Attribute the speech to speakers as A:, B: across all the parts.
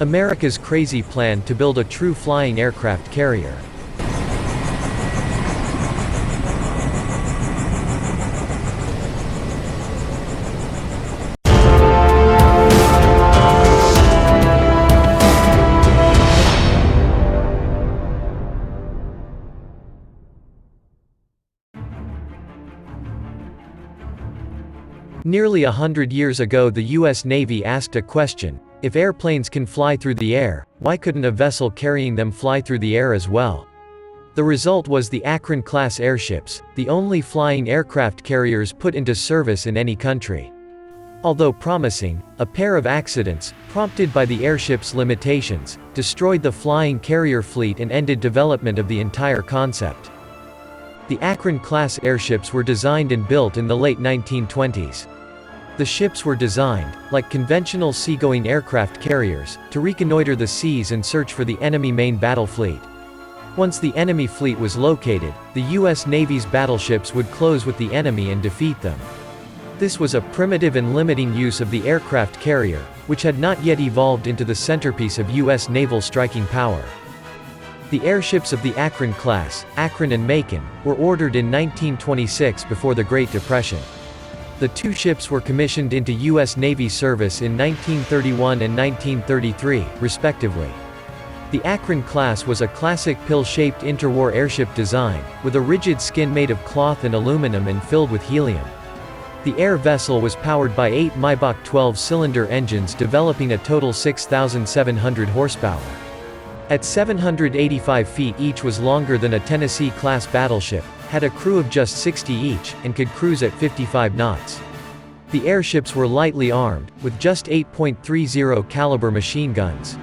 A: America's crazy plan to build a true flying aircraft carrier. Nearly 100 years ago, the U.S. Navy asked a question: if airplanes can fly through the air, why couldn't a vessel carrying them fly through the air as well? The result was the Akron-class airships, the only flying aircraft carriers put into service in any country. Although promising, a pair of accidents, prompted by the airship's limitations, destroyed the flying carrier fleet and ended development of the entire concept. The Akron-class airships were designed and built in the late 1920s. The ships were designed, like conventional seagoing aircraft carriers, to reconnoiter the seas and search for the enemy main battle fleet. Once the enemy fleet was located, the U.S. Navy's battleships would close with the enemy and defeat them. This was a primitive and limiting use of the aircraft carrier, which had not yet evolved into the centerpiece of U.S. naval striking power. The airships of the Akron class, Akron and Macon, were ordered in 1926 before the Great Depression. The two ships were commissioned into U.S. Navy service in 1931 and 1933, respectively. The Akron class was a classic pill-shaped interwar airship design, with a rigid skin made of cloth and aluminum and filled with helium. The air vessel was powered by 8 Maybach 12-cylinder engines developing a total 6,700 horsepower. At 785 feet each, was longer than a Tennessee-class battleship, had a crew of just 60 each, and could cruise at 55 knots. The airships were lightly armed, with just 8.30 caliber machine guns.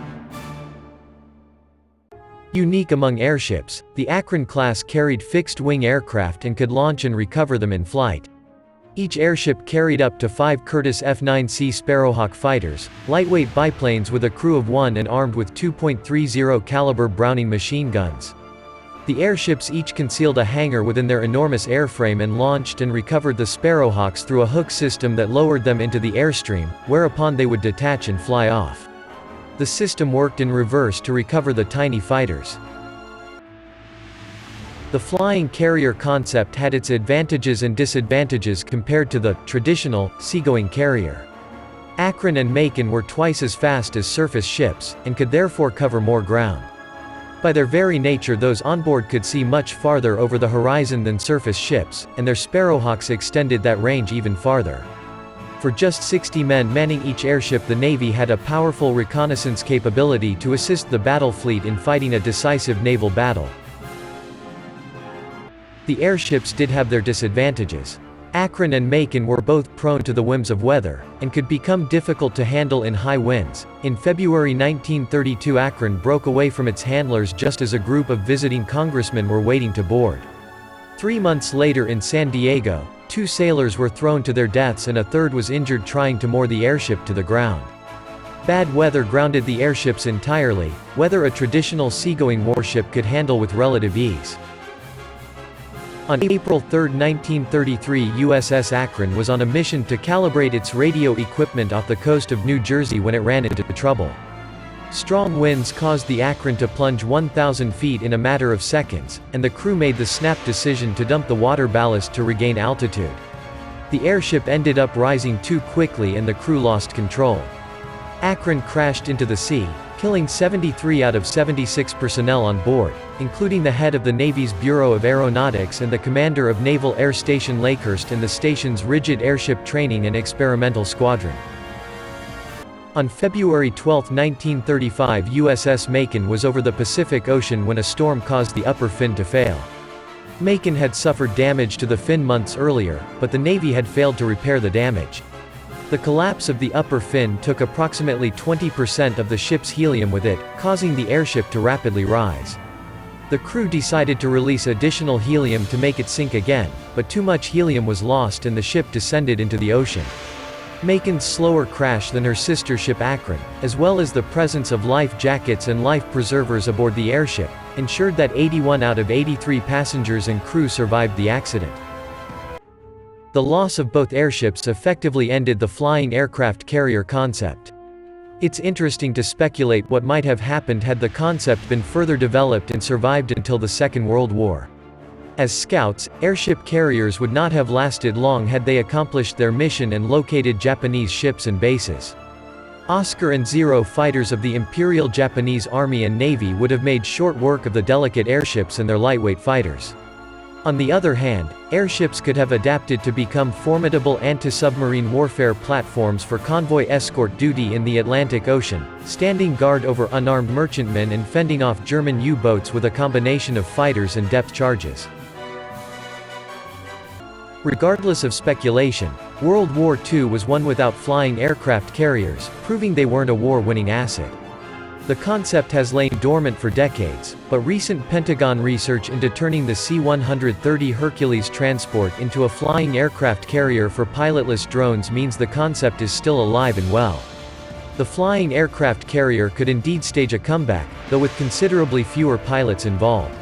A: Unique among airships, the Akron class carried fixed-wing aircraft and could launch and recover them in flight. Each airship carried up to 5 Curtiss F-9C Sparrowhawk fighters, lightweight biplanes with a crew of 1 and armed with 2.30 caliber Browning machine guns. The airships each concealed a hangar within their enormous airframe and launched and recovered the Sparrowhawks through a hook system that lowered them into the airstream, whereupon they would detach and fly off. The system worked in reverse to recover the tiny fighters. The flying carrier concept had its advantages and disadvantages compared to the traditional seagoing carrier. Akron and Macon were twice as fast as surface ships, and could therefore cover more ground. By their very nature, those on board could see much farther over the horizon than surface ships, and their Sparrowhawks extended that range even farther. For just 60 men manning each airship, the Navy had a powerful reconnaissance capability to assist the battle fleet in fighting a decisive naval battle. The airships did have their disadvantages. Akron and Macon were both prone to the whims of weather, and could become difficult to handle in high winds. In February 1932, Akron broke away from its handlers just as a group of visiting congressmen were waiting to board. 3 months later in San Diego, 2 sailors were thrown to their deaths and a third was injured trying to moor the airship to the ground. Bad weather grounded the airships entirely, weather a traditional seagoing warship could handle with relative ease. On April 3, 1933, USS Akron was on a mission to calibrate its radio equipment off the coast of New Jersey when it ran into trouble. Strong winds caused the Akron to plunge 1,000 feet in a matter of seconds, and the crew made the snap decision to dump the water ballast to regain altitude. The airship ended up rising too quickly and the crew lost control. Akron crashed into the sea, killing 73 out of 76 personnel on board, including the head of the Navy's Bureau of Aeronautics and the commander of Naval Air Station Lakehurst and the station's rigid airship training and experimental squadron. On February 12, 1935, USS Macon was over the Pacific Ocean when a storm caused the upper fin to fail. Macon had suffered damage to the fin months earlier, but the Navy had failed to repair the damage. The collapse of the upper fin took approximately 20% of the ship's helium with it, causing the airship to rapidly rise. The crew decided to release additional helium to make it sink again, but too much helium was lost and the ship descended into the ocean. Macon's slower crash than her sister ship Akron, as well as the presence of life jackets and life preservers aboard the airship, ensured that 81 out of 83 passengers and crew survived the accident. The loss of both airships effectively ended the flying aircraft carrier concept. It's interesting to speculate what might have happened had the concept been further developed and survived until the Second World War. As scouts, airship carriers would not have lasted long had they accomplished their mission and located Japanese ships and bases. Oscar and Zero fighters of the Imperial Japanese Army and Navy would have made short work of the delicate airships and their lightweight fighters. On the other hand, airships could have adapted to become formidable anti-submarine warfare platforms for convoy escort duty in the Atlantic Ocean, standing guard over unarmed merchantmen and fending off German U-boats with a combination of fighters and depth charges. Regardless of speculation, World War II was one without flying aircraft carriers, proving they weren't a war-winning asset. The concept has lain dormant for decades, but recent Pentagon research into turning the C-130 Hercules transport into a flying aircraft carrier for pilotless drones means the concept is still alive and well. The flying aircraft carrier could indeed stage a comeback, though with considerably fewer pilots involved.